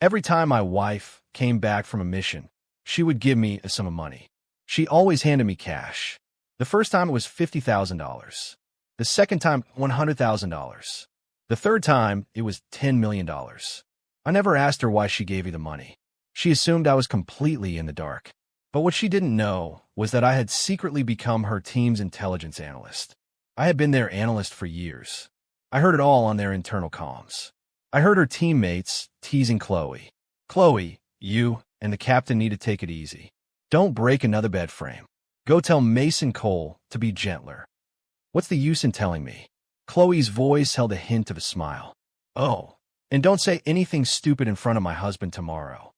Every time my wife came back from a mission, she would give me a sum of money. She always handed me cash. The first time it was $50,000. The second time, $100,000. The third time, it was $10 million. I never asked her why she gave me the money. She assumed I was completely in the dark. But what she didn't know was that I had secretly become her team's intelligence analyst. I had been their analyst for years. I heard it all on their internal comms. I heard her teammates teasing Chloe. "Chloe, you and the captain need to take it easy. Don't break another bed frame. Go tell Mason Cole to be gentler." What's the use in telling me? Chloe's voice held a hint of a smile. "Oh, and don't say anything stupid in front of my husband tomorrow."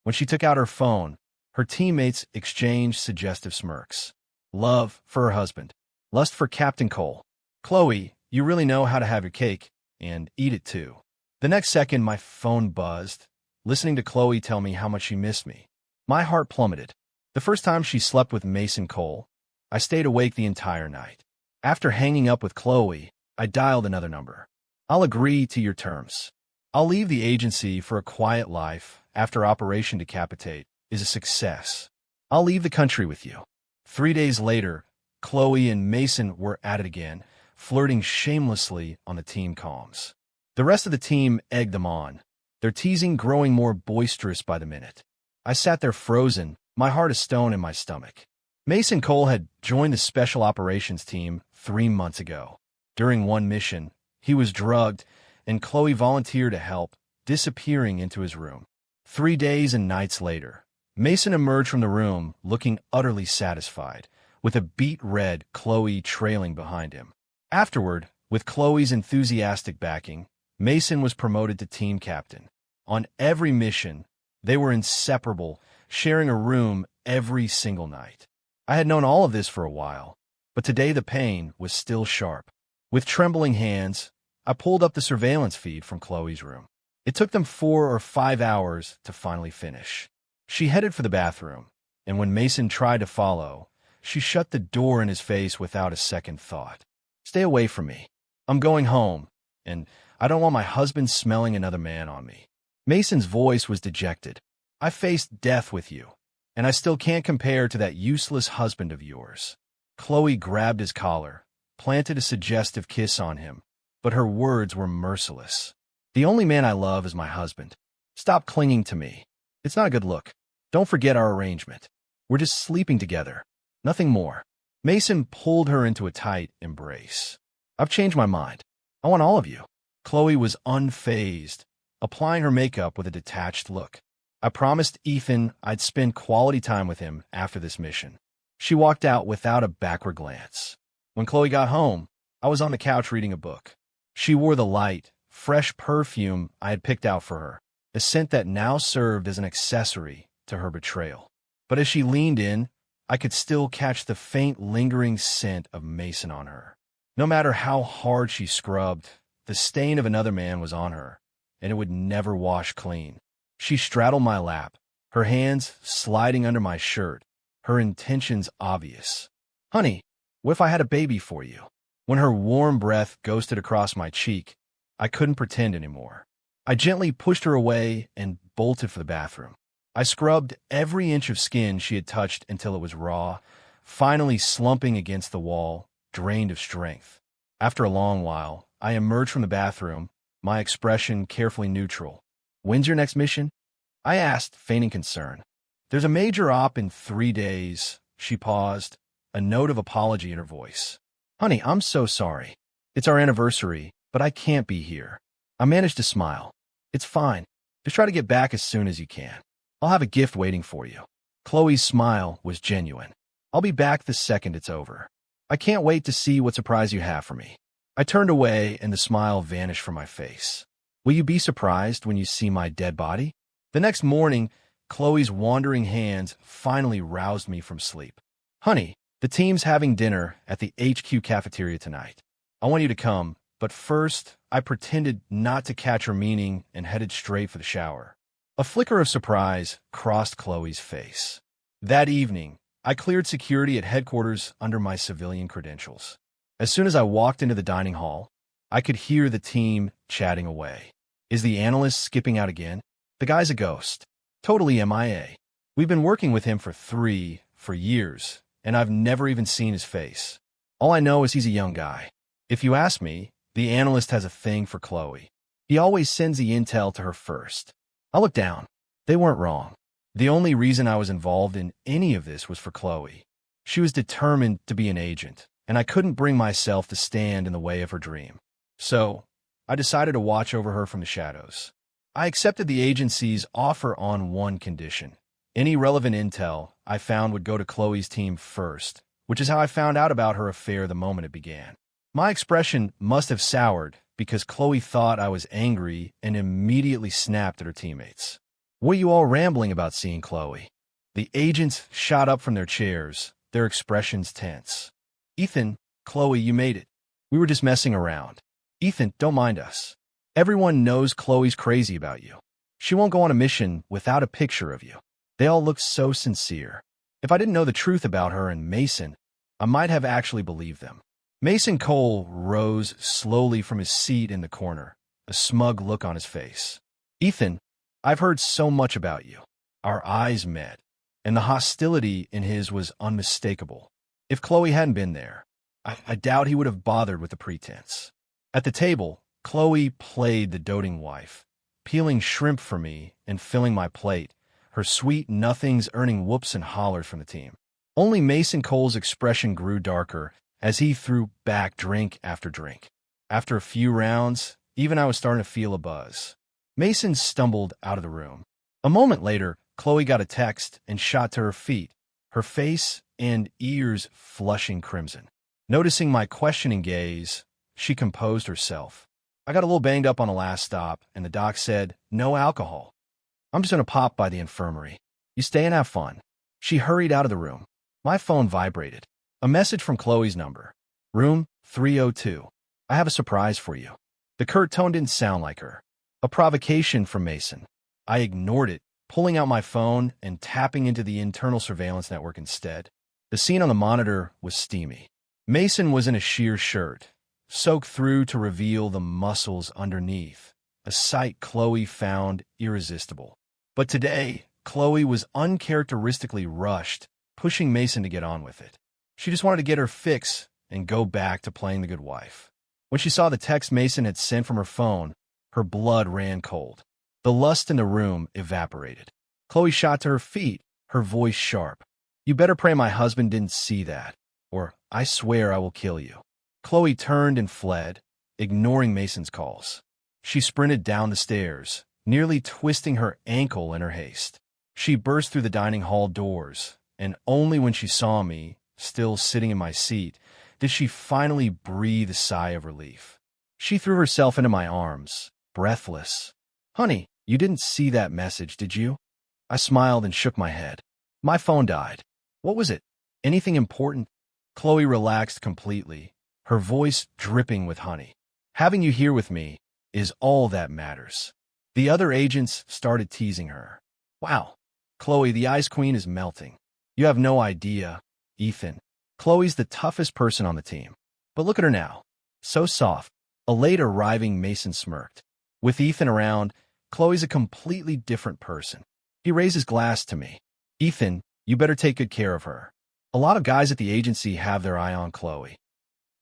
When she took out her phone, her teammates exchanged suggestive smirks. Love for her husband. Lust for Captain Cole. "Chloe, you really know how to have your cake, and eat it too." The next second, my phone buzzed, listening to Chloe tell me how much she missed me. My heart plummeted. The first time she slept with Mason Cole, I stayed awake the entire night. After hanging up with Chloe, I dialed another number. "I'll agree to your terms. I'll leave the agency for a quiet life after Operation Decapitate is a success. I'll leave the country with you." 3 days later, Chloe and Mason were at it again, flirting shamelessly on the team comms. The rest of the team egged them on, their teasing growing more boisterous by the minute. I sat there frozen, my heart a stone in my stomach. Mason Cole had joined the Special Operations team 3 months ago. During one mission, he was drugged, and Chloe volunteered to help, disappearing into his room. 3 days and nights later, Mason emerged from the room looking utterly satisfied, with a beet-red Chloe trailing behind him. Afterward, with Chloe's enthusiastic backing, Mason was promoted to team captain. On every mission, they were inseparable, sharing a room every single night. I had known all of this for a while, but today the pain was still sharp. With trembling hands, I pulled up the surveillance feed from Chloe's room. It took them 4 or 5 hours to finally finish. She headed for the bathroom, and when Mason tried to follow, she shut the door in his face without a second thought. "Stay away from me. I'm going home, and I don't want my husband smelling another man on me." Mason's voice was dejected. "I faced death with you, and I still can't compare to that useless husband of yours." Chloe grabbed his collar, planted a suggestive kiss on him, but her words were merciless. "The only man I love is my husband. Stop clinging to me. It's not a good look. Don't forget our arrangement. We're just sleeping together. Nothing more." Mason pulled her into a tight embrace. "I've changed my mind. I want all of you." Chloe was unfazed, applying her makeup with a detached look. "I promised Ethan I'd spend quality time with him after this mission." She walked out without a backward glance. When Chloe got home, I was on the couch reading a book. She wore the light, fresh perfume I had picked out for her, a scent that now served as an accessory to her betrayal. But as she leaned in, I could still catch the faint, lingering scent of Mason on her. No matter how hard she scrubbed, the stain of another man was on her, and it would never wash clean. She straddled my lap, her hands sliding under my shirt, her intentions obvious. "Honey, what if I had a baby for you?" When her warm breath ghosted across my cheek, I couldn't pretend anymore. I gently pushed her away and bolted for the bathroom. I scrubbed every inch of skin she had touched until it was raw, finally slumping against the wall, drained of strength. After a long while, I emerged from the bathroom, my expression carefully neutral. "When's your next mission?" I asked, feigning concern. "There's a major op in 3 days." She paused, a note of apology in her voice. "Honey, I'm so sorry. It's our anniversary, but I can't be here." I managed to smile. "It's fine. Just try to get back as soon as you can. I'll have a gift waiting for you." Chloe's smile was genuine. "I'll be back the second it's over. I can't wait to see what surprise you have for me." I turned away and the smile vanished from my face. "Will you be surprised when you see my dead body?" The next morning, Chloe's wandering hands finally roused me from sleep. "Honey, the team's having dinner at the HQ cafeteria tonight. I want you to come, but first, I pretended not to catch her meaning and headed straight for the shower. A flicker of surprise crossed Chloe's face. That evening, I cleared security at headquarters under my civilian credentials. As soon as I walked into the dining hall, I could hear the team chatting away. "Is the analyst skipping out again?" The guy's a ghost. Totally MIA. We've been working with him for years, and I've never even seen his face. All I know is he's a young guy. If you ask me, the analyst has a thing for Chloe. He always sends the intel to her first. I looked down. They weren't wrong. The only reason I was involved in any of this was for Chloe. She was determined to be an agent, and I couldn't bring myself to stand in the way of her dream. So, I decided to watch over her from the shadows. I accepted the agency's offer on one condition. Any relevant intel I found would go to Chloe's team first, which is how I found out about her affair the moment it began. My expression must have soured because Chloe thought I was angry and immediately snapped at her teammates. "What are you all rambling about seeing Chloe?" The agents shot up from their chairs, their expressions tense. "Ethan, Chloe, you made it. We were just messing around. Ethan, don't mind us. Everyone knows Chloe's crazy about you. She won't go on a mission without a picture of you." They all looked so sincere. If I didn't know the truth about her and Mason, I might have actually believed them. Mason Cole rose slowly from his seat in the corner, a smug look on his face. "Ethan, I've heard so much about you." Our eyes met, and the hostility in his was unmistakable. If Chloe hadn't been there, I doubt he would have bothered with the pretense. At the table, Chloe played the doting wife, peeling shrimp for me and filling my plate, her sweet nothings earning whoops and hollers from the team. Only Mason Cole's expression grew darker as he threw back drink after drink. After a few rounds, even I was starting to feel a buzz. Mason stumbled out of the room. A moment later, Chloe got a text and shot to her feet, her face and ears flushing crimson. Noticing my questioning gaze, she composed herself. "I got a little banged up on the last stop, and the doc said, no alcohol. I'm just going to pop by the infirmary. You stay and have fun." She hurried out of the room. My phone vibrated. A message from Chloe's number. "Room 302. I have a surprise for you." The curt tone didn't sound like her. A provocation from Mason. I ignored it, pulling out my phone and tapping into the internal surveillance network instead. The scene on the monitor was steamy. Mason was in a sheer shirt, soaked through to reveal the muscles underneath, a sight Chloe found irresistible. But today, Chloe was uncharacteristically rushed, pushing Mason to get on with it. She just wanted to get her fix and go back to playing the good wife. When she saw the text Mason had sent from her phone, her blood ran cold. The lust in the room evaporated. Chloe shot to her feet, her voice sharp. "You better pray my husband didn't see that, or I swear I will kill you." Chloe turned and fled, ignoring Mason's calls. She sprinted down the stairs, nearly twisting her ankle in her haste. She burst through the dining hall doors, and only when she saw me, still sitting in my seat, did she finally breathe a sigh of relief. She threw herself into my arms, breathless. "Honey, you didn't see that message, did you?" I smiled and shook my head. "My phone died." "What was it? Anything important?" Chloe relaxed completely, her voice dripping with honey. "Having you here with me is all that matters." The other agents started teasing her. "Wow, Chloe, the Ice Queen is melting. You have no idea, Ethan. Chloe's the toughest person on the team. But look at her now. So soft." A late arriving Mason smirked. With Ethan around, Chloe's a completely different person. He raised his glass to me. "Ethan, you better take good care of her. A lot of guys at the agency have their eye on Chloe."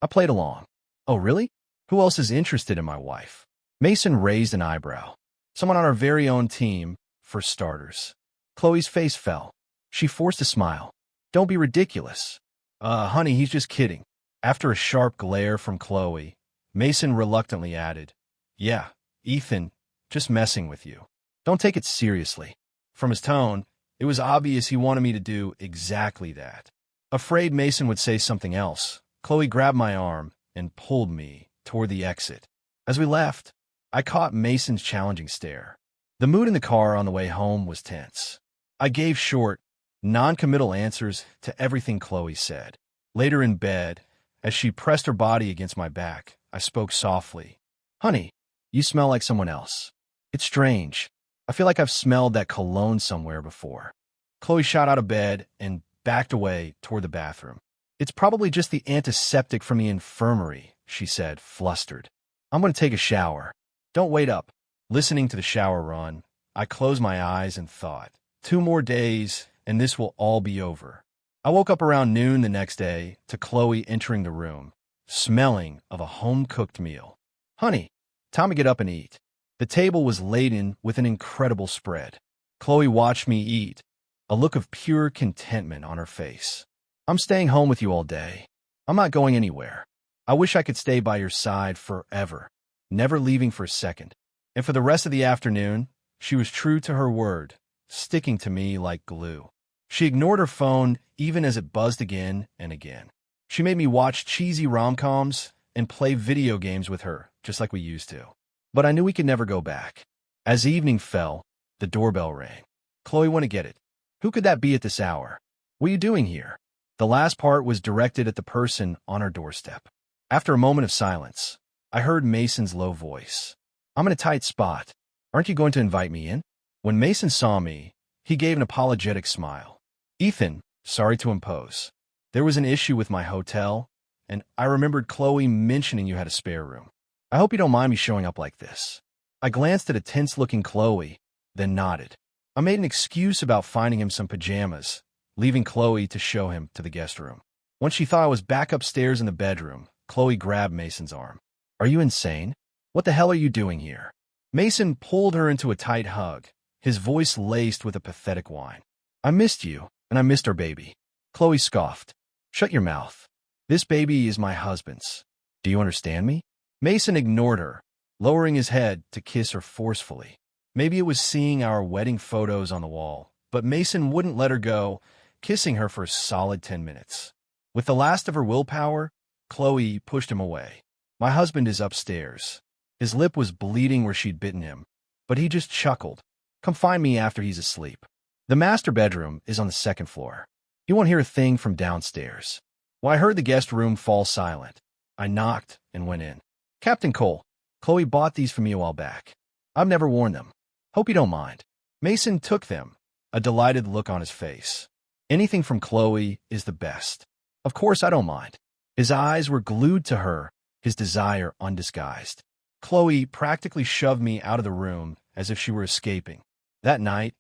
I played along. "Oh, really? Who else is interested in my wife?" Mason raised an eyebrow. "Someone on our very own team, for starters." Chloe's face fell. She forced a smile. "Don't be ridiculous." Honey, he's just kidding." After a sharp glare from Chloe, Mason reluctantly added, "Yeah, Ethan, just messing with you. Don't take it seriously." From his tone, it was obvious he wanted me to do exactly that. Afraid Mason would say something else, Chloe grabbed my arm and pulled me toward the exit. As we left, I caught Mason's challenging stare. The mood in the car on the way home was tense. I gave short, non-committal answers to everything Chloe said. Later in bed, as she pressed her body against my back, I spoke softly. "Honey, you smell like someone else. It's strange. I feel like I've smelled that cologne somewhere before." Chloe shot out of bed and backed away toward the bathroom. "It's probably just the antiseptic from the infirmary," she said, flustered. "I'm going to take a shower. Don't wait up." Listening to the shower run, I closed my eyes and thought, 2 more days and this will all be over. I woke up around noon the next day to Chloe entering the room, smelling of a home-cooked meal. Honey, time to get up and eat. The table was laden with an incredible spread. Chloe watched me eat, a look of pure contentment on her face. I'm staying home with you all day. I'm not going anywhere. I wish I could stay by your side forever, never leaving for a second. And for the rest of the afternoon, she was true to her word, sticking to me like glue. She ignored her phone even as it buzzed again and again. She made me watch cheesy rom-coms and play video games with her, just like we used to. But I knew we could never go back. As evening fell, the doorbell rang. Chloe went to get it. Who could that be at this hour? What are you doing here? The last part was directed at the person on our doorstep. After a moment of silence, I heard Mason's low voice. I'm in a tight spot. Aren't you going to invite me in? When Mason saw me, he gave an apologetic smile. Ethan, sorry to impose. There was an issue with my hotel, and I remembered Chloe mentioning you had a spare room. I hope you don't mind me showing up like this. I glanced at a tense-looking Chloe, then nodded. I made an excuse about finding him some pajamas, leaving Chloe to show him to the guest room. Once she thought I was back upstairs in the bedroom, Chloe grabbed Mason's arm. Are you insane? What the hell are you doing here? Mason pulled her into a tight hug, his voice laced with a pathetic whine. I missed you, and I missed our baby. Chloe scoffed. Shut your mouth. This baby is my husband's. Do you understand me? Mason ignored her, lowering his head to kiss her forcefully. Maybe it was seeing our wedding photos on the wall, but Mason wouldn't let her go, kissing her for a solid 10 minutes. With the last of her willpower, Chloe pushed him away. My husband is upstairs. His lip was bleeding where she'd bitten him, but he just chuckled. Come find me after he's asleep. The master bedroom is on the second floor. You won't hear a thing from downstairs. Well, I heard the guest room fall silent. I knocked and went in. Captain Cole, Chloe bought these for me a while back. I've never worn them. Hope you don't mind. Mason took them, a delighted look on his face. Anything from Chloe is the best. Of course I don't mind. His eyes were glued to her, his desire undisguised. Chloe practically shoved me out of the room as if she were escaping. That night,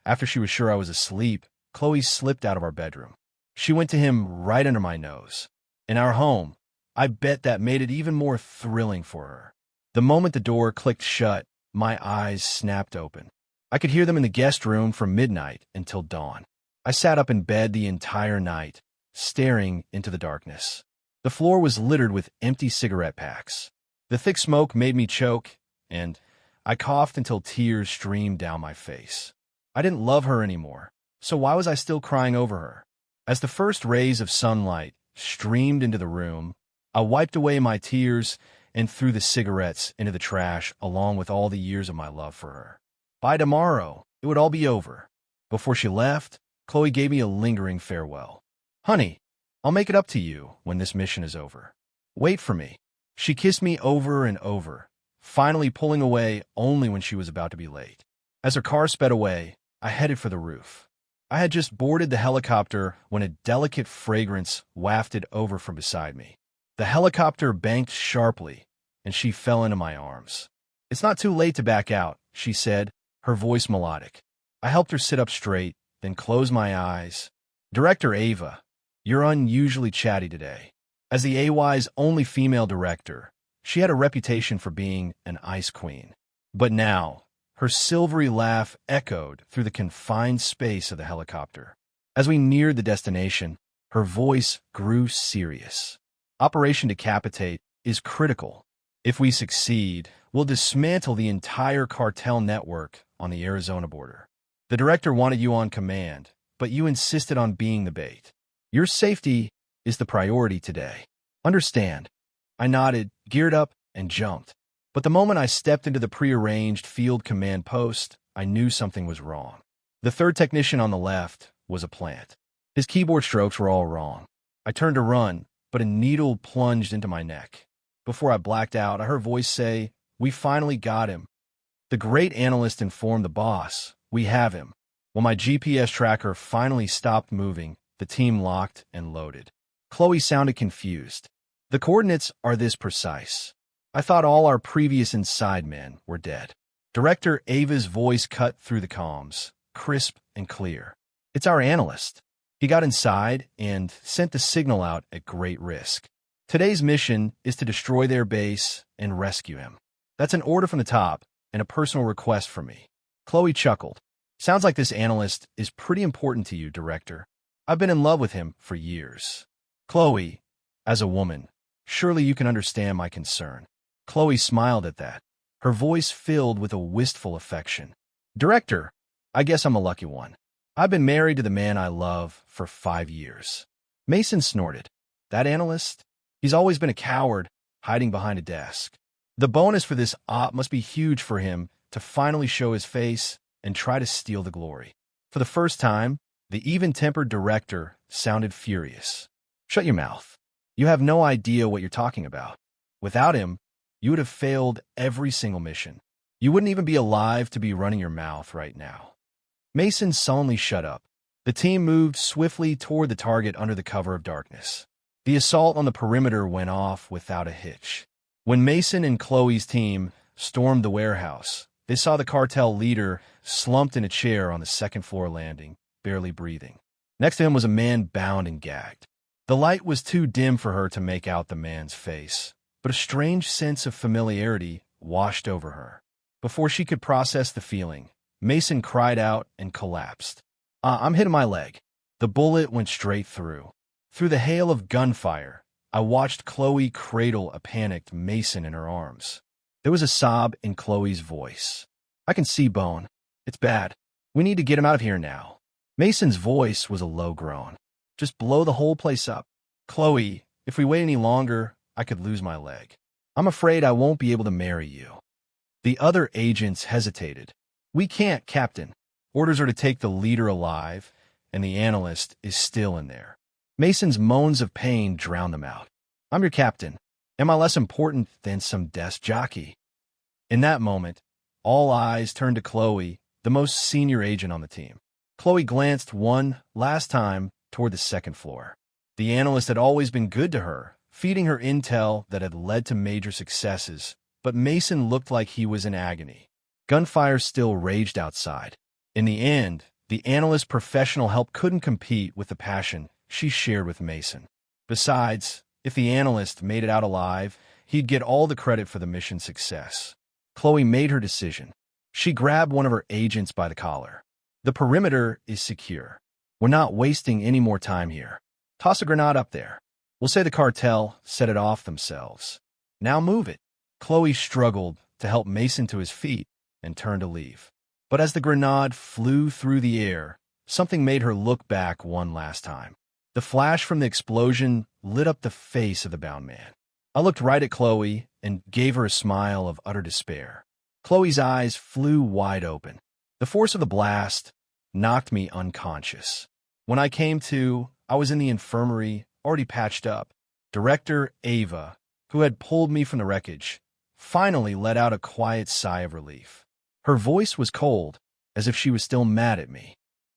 after she was sure I was asleep, Chloe slipped out of our bedroom. She went to him right under my nose. In our home, I bet that made it even more thrilling for her. The moment the door clicked shut, my eyes snapped open. I could hear them in the guest room from midnight until dawn. I sat up in bed the entire night, staring into the darkness. The floor was littered with empty cigarette packs. The thick smoke made me choke, and I coughed until tears streamed down my face. I didn't love her anymore, so why was I still crying over her? As the first rays of sunlight streamed into the room, I wiped away my tears and threw the cigarettes into the trash along with all the years of my love for her. By tomorrow, it would all be over. Before she left, Chloe gave me a lingering farewell. Honey, I'll make it up to you when this mission is over. Wait for me. She kissed me over and over, finally pulling away only when she was about to be late. As her car sped away, I headed for the roof. I had just boarded the helicopter when a delicate fragrance wafted over from beside me. The helicopter banked sharply, and she fell into my arms. It's not too late to back out, she said, her voice melodic. I helped her sit up straight, then closed my eyes. Director Ava, you're unusually chatty today. As the AY's only female director, she had a reputation for being an ice queen. But now, her silvery laugh echoed through the confined space of the helicopter. As we neared the destination, her voice grew serious. Operation Decapitate is critical. If we succeed, we'll dismantle the entire cartel network on the Arizona border. The director wanted you on command, but you insisted on being the bait. Your safety is the priority today. Understand? I nodded, geared up, and jumped. But the moment I stepped into the prearranged field command post, I knew something was wrong. The third technician on the left was a plant. His keyboard strokes were all wrong. I turned to run, but a needle plunged into my neck. Before I blacked out, I heard a voice say, "We finally got him." The great analyst informed the boss, "We have him." When my GPS tracker finally stopped moving, the team locked and loaded. Chloe sounded confused. The coordinates are this precise. I thought all our previous inside men were dead. Director Ava's voice cut through the comms, crisp and clear. It's our analyst. He got inside and sent the signal out at great risk. Today's mission is to destroy their base and rescue him. That's an order from the top and a personal request from me. Chloe chuckled. Sounds like this analyst is pretty important to you, Director. I've been in love with him for years. Chloe, as a woman, surely you can understand my concern. Chloe smiled at that, her voice filled with a wistful affection. Director, I guess I'm a lucky one. I've been married to the man I love for 5 years. Mason snorted. That analyst? He's always been a coward, hiding behind a desk. The bonus for this op must be huge for him to finally show his face and try to steal the glory. For the first time, the even-tempered director sounded furious. Shut your mouth. You have no idea what you're talking about. Without him, you would have failed every single mission. You wouldn't even be alive to be running your mouth right now. Mason sullenly shut up. The team moved swiftly toward the target under the cover of darkness. The assault on the perimeter went off without a hitch. When Mason and Chloe's team stormed the warehouse, they saw the cartel leader slumped in a chair on the second-floor landing, barely breathing. Next to him was a man bound and gagged. The light was too dim for her to make out the man's face, but a strange sense of familiarity washed over her. Before she could process the feeling, Mason cried out and collapsed. I'm hit in my leg. The bullet went straight through. Through the hail of gunfire, I watched Chloe cradle a panicked Mason in her arms. There was a sob in Chloe's voice. I can see Bone. It's bad. We need to get him out of here now. Mason's voice was a low groan. Just blow the whole place up. Chloe, if we wait any longer, I could lose my leg. I'm afraid I won't be able to marry you. The other agents hesitated. We can't, Captain. Orders are to take the leader alive, and the analyst is still in there. Mason's moans of pain drowned them out. I'm your captain. Am I less important than some desk jockey? In that moment, all eyes turned to Chloe, the most senior agent on the team. Chloe glanced one last time toward the second floor. The analyst had always been good to her, feeding her intel that had led to major successes, but Mason looked like he was in agony. Gunfire still raged outside. In the end, the analyst's professional help couldn't compete with the passion she shared with Mason. Besides, if the analyst made it out alive, he'd get all the credit for the mission's success. Chloe made her decision. She grabbed one of her agents by the collar. The perimeter is secure. We're not wasting any more time here. Toss a grenade up there. We'll say the cartel set it off themselves. Now move it. Chloe struggled to help Mason to his feet and turned to leave. But as the grenade flew through the air, something made her look back one last time. The flash from the explosion lit up the face of the bound man. I looked right at Chloe and gave her a smile of utter despair. Chloe's eyes flew wide open. The force of the blast knocked me unconscious. When I came to, I was in the infirmary, already patched up. Director Ava, who had pulled me from the wreckage, finally let out a quiet sigh of relief. Her voice was cold, as if she was still mad at me.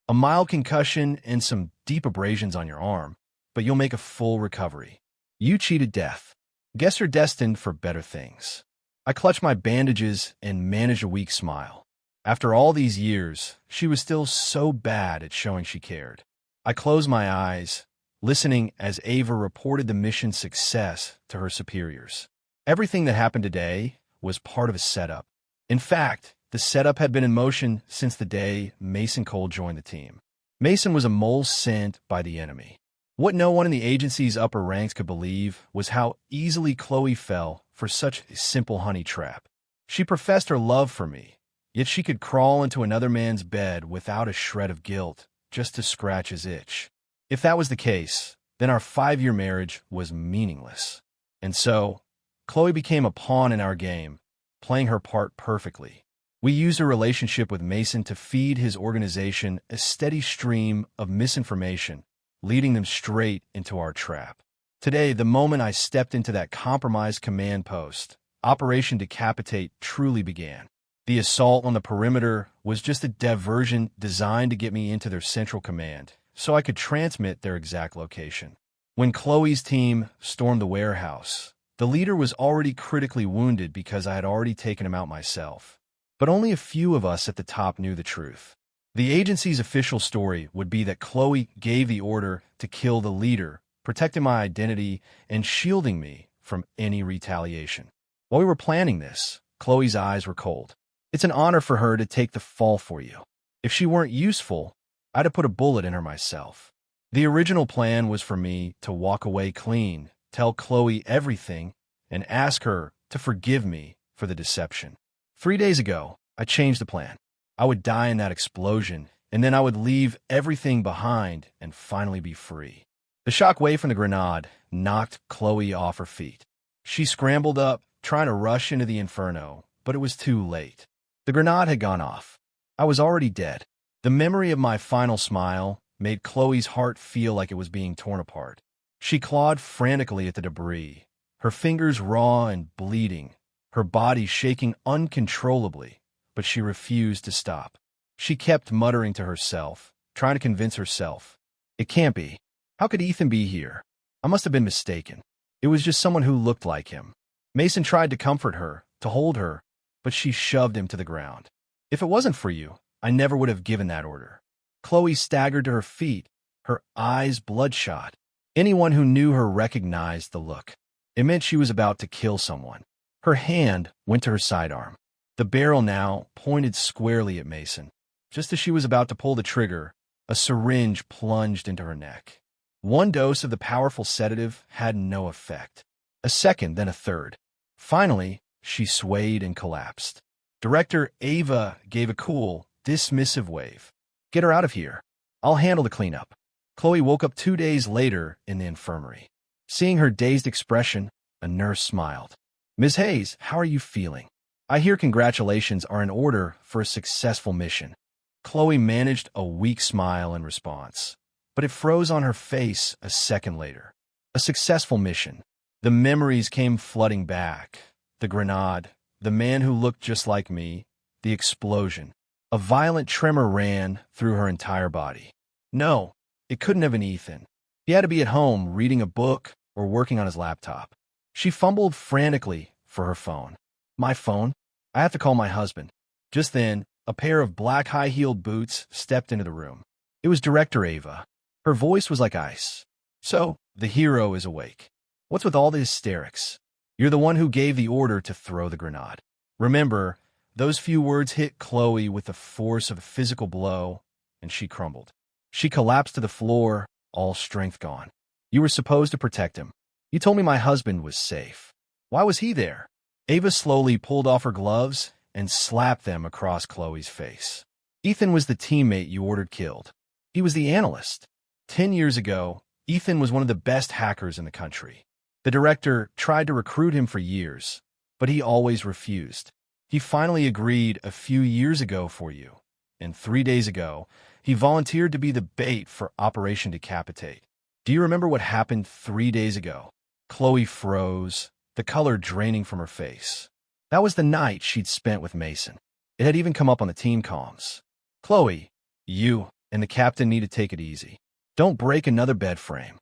A mild concussion and some deep abrasions on your arm, but you'll make a full recovery. You cheated death. Guess you're destined for better things. I clutched my bandages and managed a weak smile. After all these years, she was still so bad at showing she cared. I closed my eyes, listening as Ava reported the mission's success to her superiors. Everything that happened today was part of a setup. In fact, the setup had been in motion since the day Mason Cole joined the team. Mason was a mole sent by the enemy. What no one in the agency's upper ranks could believe was how easily Chloe fell for such a simple honey trap. She professed her love for me, yet she could crawl into another man's bed without a shred of guilt just to scratch his itch. If that was the case, then our 5-year marriage was meaningless. And so, Chloe became a pawn in our game, playing her part perfectly. We used her relationship with Mason to feed his organization a steady stream of misinformation, leading them straight into our trap. Today, the moment I stepped into that compromised command post, Operation Decapitate truly began. The assault on the perimeter was just a diversion designed to get me into their central command, so I could transmit their exact location. When Chloe's team stormed the warehouse, the leader was already critically wounded because I had already taken him out myself. But only a few of us at the top knew the truth. The agency's official story would be that Chloe gave the order to kill the leader, protecting my identity and shielding me from any retaliation. While we were planning this, Chloe's eyes were cold. It's an honor for her to take the fall for you. If she weren't useful, I'd have put a bullet in her myself. The original plan was for me to walk away clean, tell Chloe everything, and ask her to forgive me for the deception. 3 days ago, I changed the plan. I would die in that explosion, and then I would leave everything behind and finally be free. The shock wave from the grenade knocked Chloe off her feet. She scrambled up, trying to rush into the inferno, but it was too late. The grenade had gone off. I was already dead. The memory of my final smile made Chloe's heart feel like it was being torn apart. She clawed frantically at the debris, her fingers raw and bleeding, her body shaking uncontrollably, but she refused to stop. She kept muttering to herself, trying to convince herself. It can't be. How could Ethan be here? I must have been mistaken. It was just someone who looked like him. Mason tried to comfort her, to hold her, but she shoved him to the ground. If it wasn't for you, I never would have given that order. Chloe staggered to her feet, her eyes bloodshot. Anyone who knew her recognized the look. It meant she was about to kill someone. Her hand went to her sidearm. The barrel now pointed squarely at Mason. Just as she was about to pull the trigger, a syringe plunged into her neck. One dose of the powerful sedative had no effect. A second, then a third. Finally, she swayed and collapsed. Director Ava gave a cool, dismissive wave. Get her out of here. I'll handle the cleanup. Chloe woke up 2 days later in the infirmary. Seeing her dazed expression, a nurse smiled. Ms. Hayes, how are you feeling? I hear congratulations are in order for a successful mission. Chloe managed a weak smile in response, but it froze on her face a second later. A successful mission. The memories came flooding back. The grenade, the man who looked just like me, the explosion. A violent tremor ran through her entire body. No, it couldn't have been Ethan. He had to be at home reading a book or working on his laptop. She fumbled frantically for her phone. My phone? I have to call my husband. Just then, a pair of black high-heeled boots stepped into the room. It was Director Ava. Her voice was like ice. So, the hero is awake. What's with all the hysterics? You're the one who gave the order to throw the grenade. Remember, those few words hit Chloe with the force of a physical blow, and she crumbled. She collapsed to the floor, all strength gone. You were supposed to protect him. You told me my husband was safe. Why was he there? Ava slowly pulled off her gloves and slapped them across Chloe's face. Ethan was the teammate you ordered killed. He was the analyst. 10 years ago, Ethan was one of the best hackers in the country. The director tried to recruit him for years, but he always refused. He finally agreed a few years ago for you, and 3 days ago, he volunteered to be the bait for Operation Decapitate. Do you remember what happened 3 days ago? Chloe froze, the color draining from her face. That was the night she'd spent with Mason. It had even come up on the team comms. Chloe, you and the captain need to take it easy. Don't break another bed frame.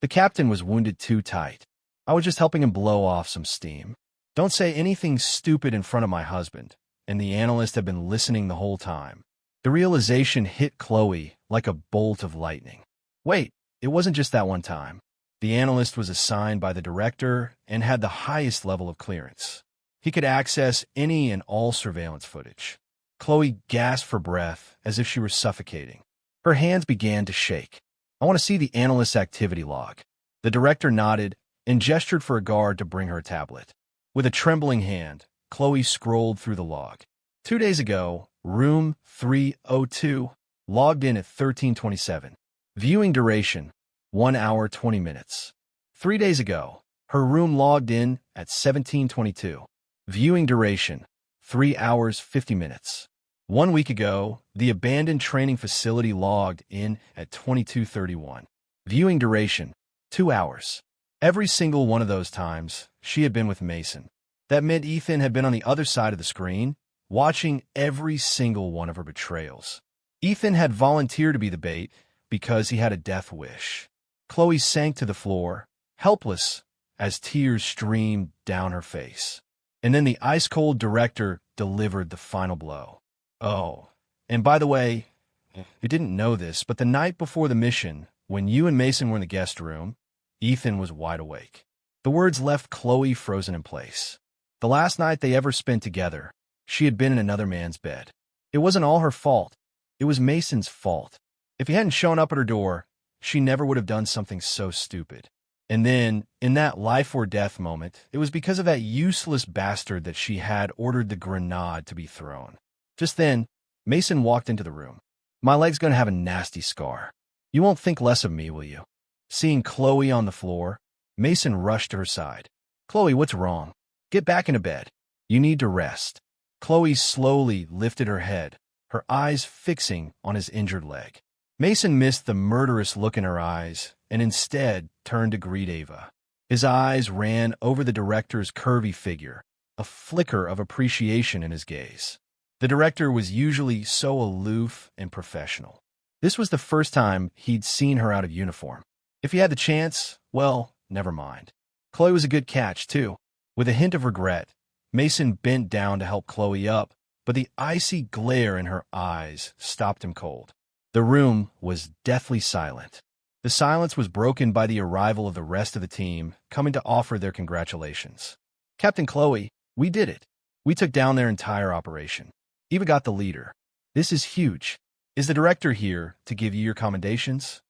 The captain was wounded too tight. I was just helping him blow off some steam. Don't say anything stupid in front of my husband, and the analyst had been listening the whole time. The realization hit Chloe like a bolt of lightning. Wait, it wasn't just that one time. The analyst was assigned by the director and had the highest level of clearance. He could access any and all surveillance footage. Chloe gasped for breath as if she were suffocating. Her hands began to shake. I want to see the analyst's activity log. The director nodded and gestured for a guard to bring her a tablet. With a trembling hand, Chloe scrolled through the log. 2 days ago, room 302, logged in at 1327. Viewing duration, 1 hour 20 minutes. 3 days ago, her room logged in at 1722. Viewing duration, 3 hours 50 minutes. 1 week ago, the abandoned training facility logged in at 2231. Viewing duration, 2 hours. Every single one of those times, she had been with Mason. That meant Ethan had been on the other side of the screen, watching every single one of her betrayals. Ethan had volunteered to be the bait because he had a death wish. Chloe sank to the floor, helpless, as tears streamed down her face. And then the ice-cold director delivered the final blow. Oh, and by the way, you didn't know this, but the night before the mission, when you and Mason were in the guest room, Ethan was wide awake. The words left Chloe frozen in place. The last night they ever spent together, she had been in another man's bed. It wasn't all her fault. It was Mason's fault. If he hadn't shown up at her door, she never would have done something so stupid. And then, in that life or death moment, it was because of that useless bastard that she had ordered the grenade to be thrown. Just then, Mason walked into the room. My leg's gonna have a nasty scar. You won't think less of me, will you? Seeing Chloe on the floor, Mason rushed to her side. Chloe, what's wrong? Get back into bed. You need to rest. Chloe slowly lifted her head, her eyes fixing on his injured leg. Mason missed the murderous look in her eyes and instead turned to greet Ava. His eyes ran over the director's curvy figure, a flicker of appreciation in his gaze. The director was usually so aloof and professional. This was the first time he'd seen her out of uniform. If he had the chance, well, never mind. Chloe was a good catch, too. With a hint of regret, Mason bent down to help Chloe up, but the icy glare in her eyes stopped him cold. The room was deathly silent. The silence was broken by the arrival of the rest of the team, coming to offer their congratulations. Captain Chloe, we did it. We took down their entire operation. Eva got the leader. This is huge. Is the director here to give you your commendations?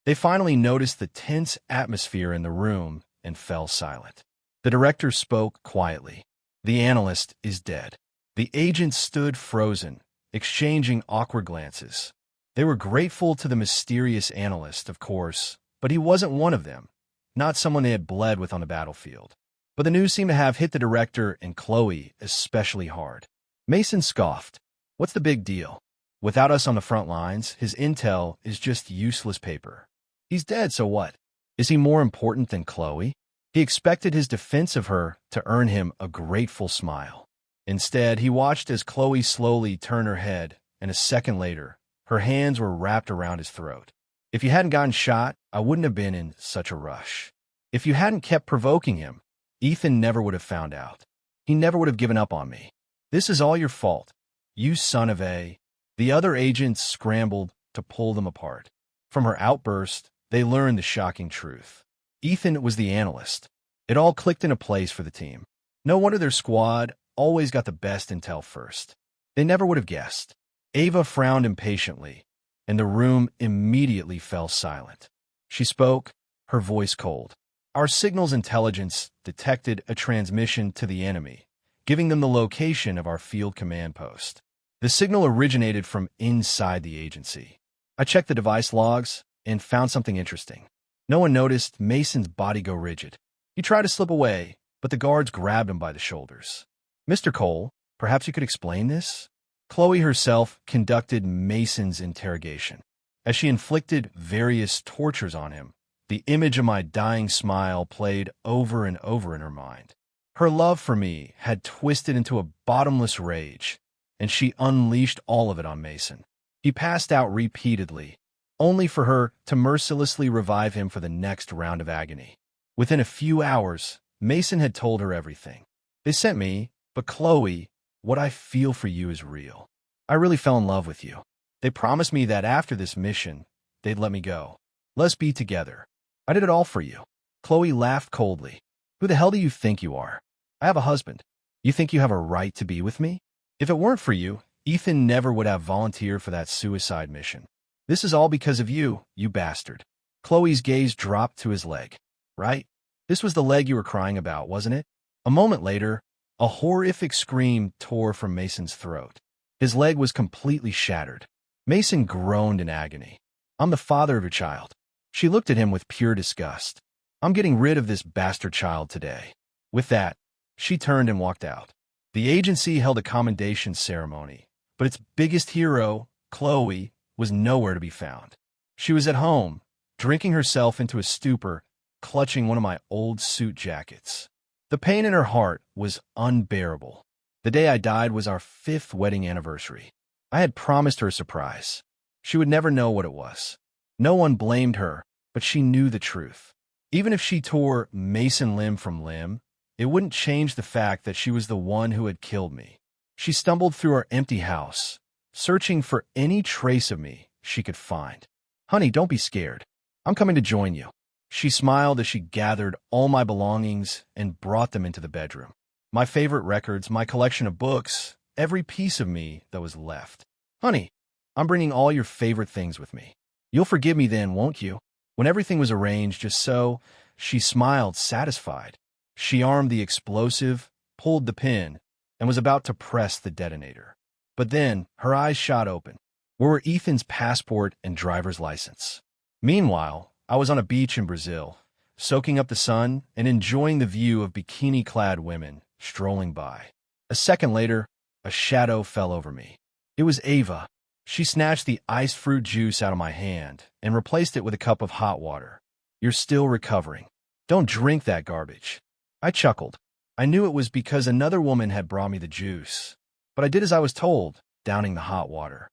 They finally noticed the tense atmosphere in the room and fell silent. The director spoke quietly. The analyst is dead. The agents stood frozen, exchanging awkward glances. They were grateful to the mysterious analyst, of course, but he wasn't one of them, not someone they had bled with on the battlefield. But the news seemed to have hit the director and Chloe especially hard. Mason scoffed. What's the big deal? Without us on the front lines, his intel is just useless paper. He's dead, so what? Is he more important than Chloe? He expected his defense of her to earn him a grateful smile. Instead, he watched as Chloe slowly turned her head, and a second later, her hands were wrapped around his throat. If you hadn't gotten shot, I wouldn't have been in such a rush. If you hadn't kept provoking him, Ethan never would have found out. He never would have given up on me. This is all your fault. You son of a... The other agents scrambled to pull them apart. From her outburst, they learned the shocking truth. Ethan was the analyst. It all clicked into place for the team. No wonder their squad always got the best intel first. They never would have guessed. Ava frowned impatiently, and the room immediately fell silent. She spoke, her voice cold. Our signals intelligence detected a transmission to the enemy, giving them the location of our field command post. The signal originated from inside the agency. I checked the device logs and found something interesting. No one noticed Mason's body go rigid. He tried to slip away, but the guards grabbed him by the shoulders. Mr. Cole, perhaps you could explain this? Chloe herself conducted Mason's interrogation. As she inflicted various tortures on him, the image of my dying smile played over and over in her mind. Her love for me had twisted into a bottomless rage, and she unleashed all of it on Mason. He passed out repeatedly, only for her to mercilessly revive him for the next round of agony. Within a few hours, Mason had told her everything. They sent me, but Chloe, what I feel for you is real. I really fell in love with you. They promised me that after this mission, they'd let me go. Let's be together. I did it all for you. Chloe laughed coldly. Who the hell do you think you are? I have a husband. You think you have a right to be with me? If it weren't for you, Ethan never would have volunteered for that suicide mission. This is all because of you, you bastard. Chloe's gaze dropped to his leg. Right? This was the leg you were crying about, wasn't it? A moment later, a horrific scream tore from Mason's throat. His leg was completely shattered. Mason groaned in agony. I'm the father of your child. She looked at him with pure disgust. I'm getting rid of this bastard child today. With that, she turned and walked out. The agency held a commendation ceremony, but its biggest hero, Chloe, was nowhere to be found. She was at home, drinking herself into a stupor, clutching one of my old suit jackets. The pain in her heart was unbearable. The day I died was our 5th wedding anniversary. I had promised her a surprise. She would never know what it was. No one blamed her, but she knew the truth. Even if she tore Mason limb from limb, it wouldn't change the fact that she was the one who had killed me. She stumbled through our empty house, searching for any trace of me she could find. Honey, don't be scared. I'm coming to join you. She smiled as she gathered all my belongings and brought them into the bedroom. My favorite records, my collection of books, every piece of me that was left. Honey, I'm bringing all your favorite things with me. You'll forgive me then, won't you? When everything was arranged just so, she smiled, satisfied. She armed the explosive, pulled the pin, and was about to press the detonator. But then, her eyes shot open. Where were Ethan's passport and driver's license? Meanwhile, I was on a beach in Brazil, soaking up the sun and enjoying the view of bikini-clad women strolling by. A second later, a shadow fell over me. It was Ava. She snatched the iced fruit juice out of my hand and replaced it with a cup of hot water. You're still recovering. Don't drink that garbage. I chuckled. I knew it was because another woman had brought me the juice, but I did as I was told, downing the hot water.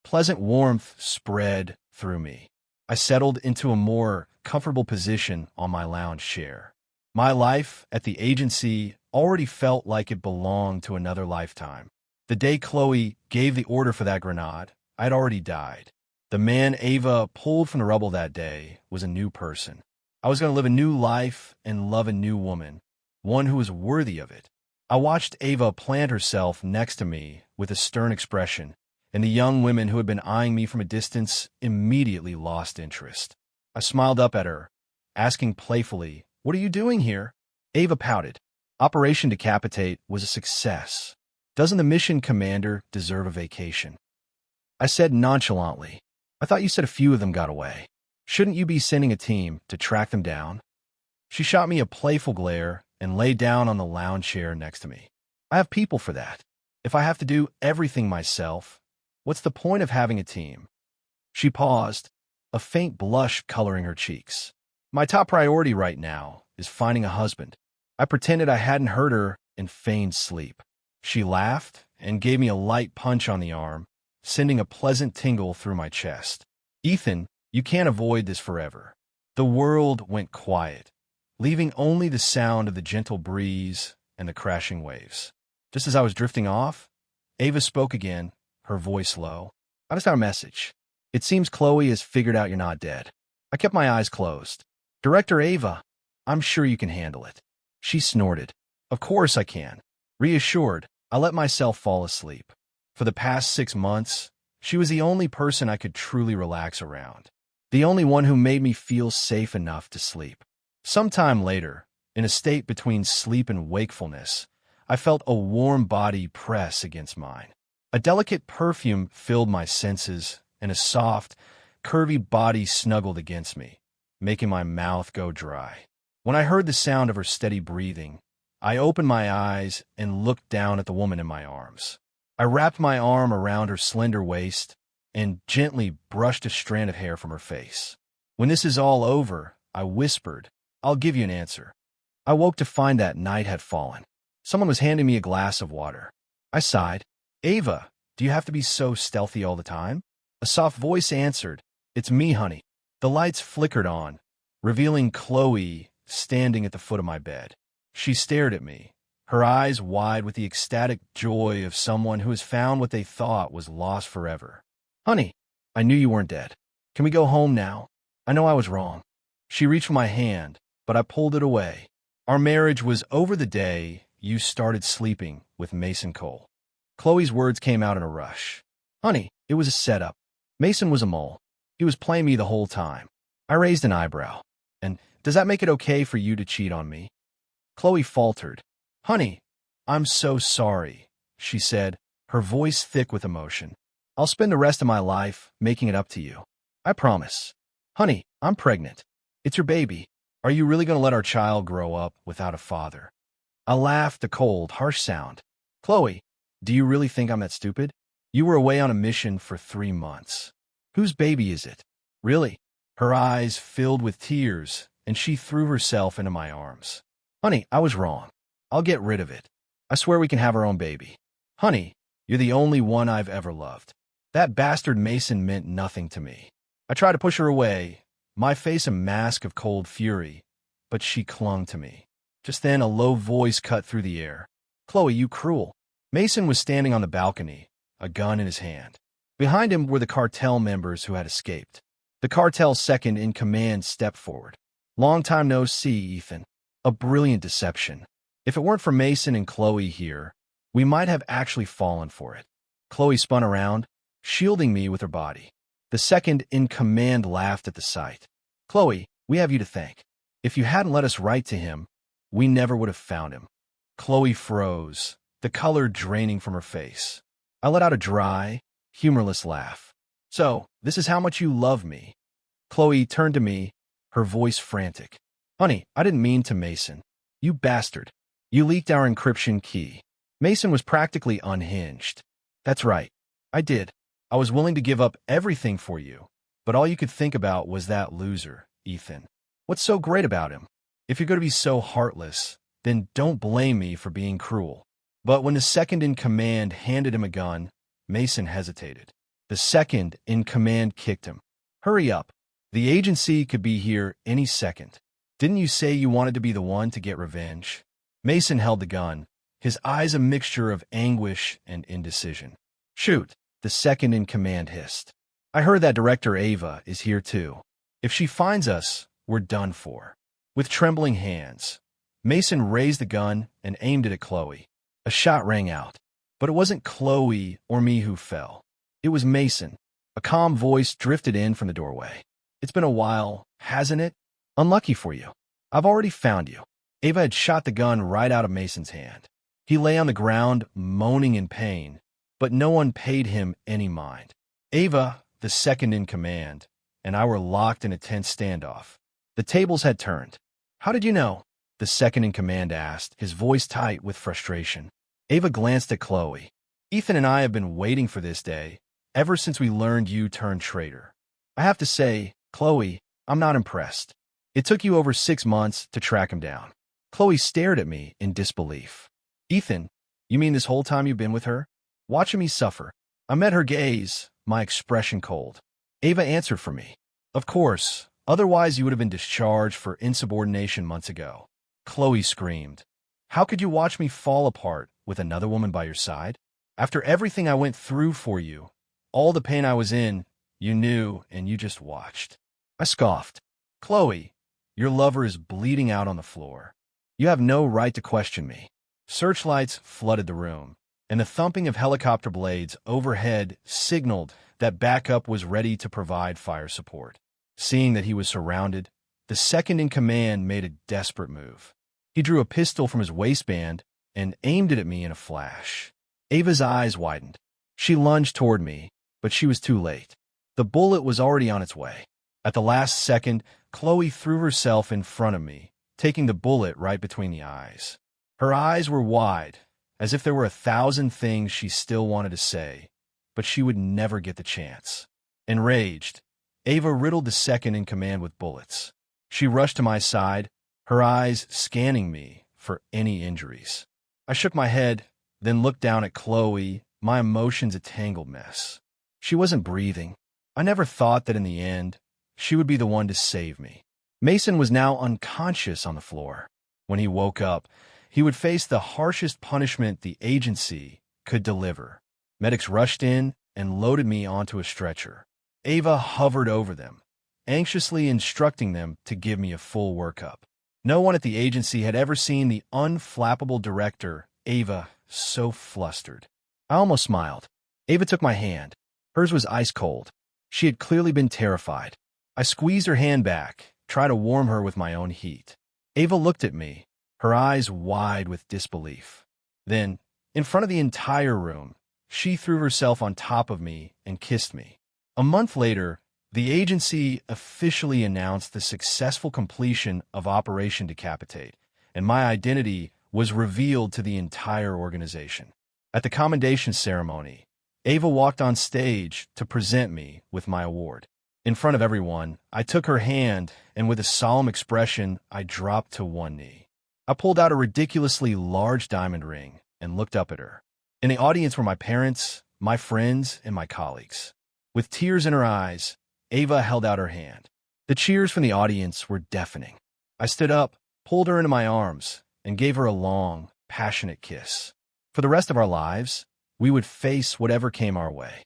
Pleasant warmth spread through me. I settled into a more comfortable position on my lounge chair. My life at the agency already felt like it belonged to another lifetime. The day Chloe gave the order for that grenade, I'd already died. The man Ava pulled from the rubble that day was a new person. I was going to live a new life and love a new woman, one who was worthy of it. I watched Ava plant herself next to me with a stern expression, and the young women who had been eyeing me from a distance immediately lost interest. I smiled up at her, asking playfully, "What are you doing here?" Ava pouted. Operation Decapitate was a success. Doesn't the mission commander deserve a vacation? I said nonchalantly, "I thought you said a few of them got away. Shouldn't you be sending a team to track them down?" She shot me a playful glare and lay down on the lounge chair next to me. I have people for that. If I have to do everything myself, what's the point of having a team? She paused, a faint blush coloring her cheeks. My top priority right now is finding a husband. I pretended I hadn't heard her and feigned sleep. She laughed and gave me a light punch on the arm, sending a pleasant tingle through my chest. Ethan, you can't avoid this forever. The world went quiet, leaving only the sound of the gentle breeze and the crashing waves. Just as I was drifting off, Ava spoke again, her voice low. "I just got a message. It seems Chloe has figured out you're not dead." I kept my eyes closed. "Director Ava, I'm sure you can handle it." She snorted. "Of course I can." Reassured, I let myself fall asleep. For the past 6 months, she was the only person I could truly relax around. The only one who made me feel safe enough to sleep. Sometime later, in a state between sleep and wakefulness, I felt a warm body press against mine. A delicate perfume filled my senses, and a soft, curvy body snuggled against me, making my mouth go dry. When I heard the sound of her steady breathing, I opened my eyes and looked down at the woman in my arms. I wrapped my arm around her slender waist and gently brushed a strand of hair from her face. "When this is all over," I whispered, "I'll give you an answer." I woke to find that night had fallen. Someone was handing me a glass of water. I sighed. "Ava, do you have to be so stealthy all the time?" A soft voice answered, "It's me, honey." The lights flickered on, revealing Chloe standing at the foot of my bed. She stared at me, her eyes wide with the ecstatic joy of someone who has found what they thought was lost forever. "Honey, I knew you weren't dead. Can we go home now? I know I was wrong." She reached for my hand, but I pulled it away. Our marriage was over the day you started sleeping with Mason Cole. Chloe's words came out in a rush. "Honey, it was a setup. Mason was a mole. He was playing me the whole time." I raised an eyebrow. "And does that make it okay for you to cheat on me?" Chloe faltered. "Honey, I'm so sorry," she said, her voice thick with emotion. "I'll spend the rest of my life making it up to you. I promise." "Honey, I'm pregnant. It's your baby. Are you really going to let our child grow up without a father?" I laughed, a cold, harsh sound. "Chloe, do you really think I'm that stupid? You were away on a mission for 3 months. Whose baby is it? Really?" Her eyes filled with tears, and she threw herself into my arms. "Honey, I was wrong. I'll get rid of it. I swear we can have our own baby. Honey, you're the only one I've ever loved." That bastard Mason meant nothing to me. I tried to push her away, my face a mask of cold fury, but she clung to me. Just then, a low voice cut through the air. "Chloe, you cruel. Mason was standing on the balcony, a gun in his hand. Behind him were the cartel members who had escaped. The cartel's second-in-command stepped forward. "Long time no see, Ethan. A brilliant deception. If it weren't for Mason and Chloe here, we might have actually fallen for it." Chloe spun around, shielding me with her body. The second-in-command laughed at the sight. "Chloe, we have you to thank. If you hadn't let us write to him, we never would have found him." Chloe froze, the color draining from her face. I let out a dry, humorless laugh. "So, this is how much you love me." Chloe turned to me, her voice frantic. "Honey, I didn't mean to, Mason. You bastard. You leaked our encryption key." Mason was practically unhinged. "That's right. I did. I was willing to give up everything for you, but all you could think about was that loser, Ethan. What's so great about him? If you're going to be so heartless, then don't blame me for being cruel." But when the second-in-command handed him a gun, Mason hesitated. The second-in-command kicked him. "Hurry up. The agency could be here any second. Didn't you say you wanted to be the one to get revenge?" Mason held the gun, his eyes a mixture of anguish and indecision. "Shoot," the second-in-command hissed. "I heard that Director Ava is here too. If she finds us, we're done for." With trembling hands, Mason raised the gun and aimed it at Chloe. A shot rang out, but it wasn't Chloe or me who fell. It was Mason. A calm voice drifted in from the doorway. "It's been a while, hasn't it? Unlucky for you. I've already found you." Ava had shot the gun right out of Mason's hand. He lay on the ground, moaning in pain, but no one paid him any mind. Ava, the second-in-command, and I were locked in a tense standoff. The tables had turned. "How did you know?" the second-in-command asked, his voice tight with frustration. Ava glanced at Chloe. "Ethan and I have been waiting for this day, ever since we learned you turned traitor. I have to say, Chloe, I'm not impressed. It took you over 6 months to track him down." Chloe stared at me in disbelief. "Ethan, you mean this whole time you've been with her? Watching me suffer?" I met her gaze, my expression cold. Ava answered for me. "Of course, otherwise you would have been discharged for insubordination months ago." Chloe screamed. "How could you watch me fall apart with another woman by your side? After everything I went through for you, all the pain I was in, you knew and you just watched." I scoffed. "Chloe, your lover is bleeding out on the floor. You have no right to question me." Searchlights flooded the room, and the thumping of helicopter blades overhead signaled that backup was ready to provide fire support. Seeing that he was surrounded, the second-in-command made a desperate move. He drew a pistol from his waistband and aimed it at me in a flash. Ava's eyes widened. She lunged toward me, but she was too late. The bullet was already on its way. At the last second, Chloe threw herself in front of me, taking the bullet right between the eyes. Her eyes were wide, as if there were 1,000 things she still wanted to say, but she would never get the chance. Enraged, Ava riddled the second-in-command with bullets. She rushed to my side, her eyes scanning me for any injuries. I shook my head, then looked down at Chloe, my emotions a tangled mess. She wasn't breathing. I never thought that in the end, she would be the one to save me. Mason was now unconscious on the floor. When he woke up, he would face the harshest punishment the agency could deliver. Medics rushed in and loaded me onto a stretcher. Ava hovered over them, anxiously instructing them to give me a full workup. No one at the agency had ever seen the unflappable director, Ava, so flustered. I almost smiled. Ava took my hand. Hers was ice cold. She had clearly been terrified. I squeezed her hand back, tried to warm her with my own heat. Ava looked at me, her eyes wide with disbelief. Then, in front of the entire room, she threw herself on top of me and kissed me. A month later, the agency officially announced the successful completion of Operation Decapitate, and my identity was revealed to the entire organization. At the commendation ceremony, Ava walked on stage to present me with my award. In front of everyone, I took her hand, and with a solemn expression, I dropped to one knee. I pulled out a ridiculously large diamond ring and looked up at her. In the audience were my parents, my friends, and my colleagues. With tears in her eyes, Ava held out her hand. The cheers from the audience were deafening. I stood up, pulled her into my arms, and gave her a long, passionate kiss. For the rest of our lives, we would face whatever came our way.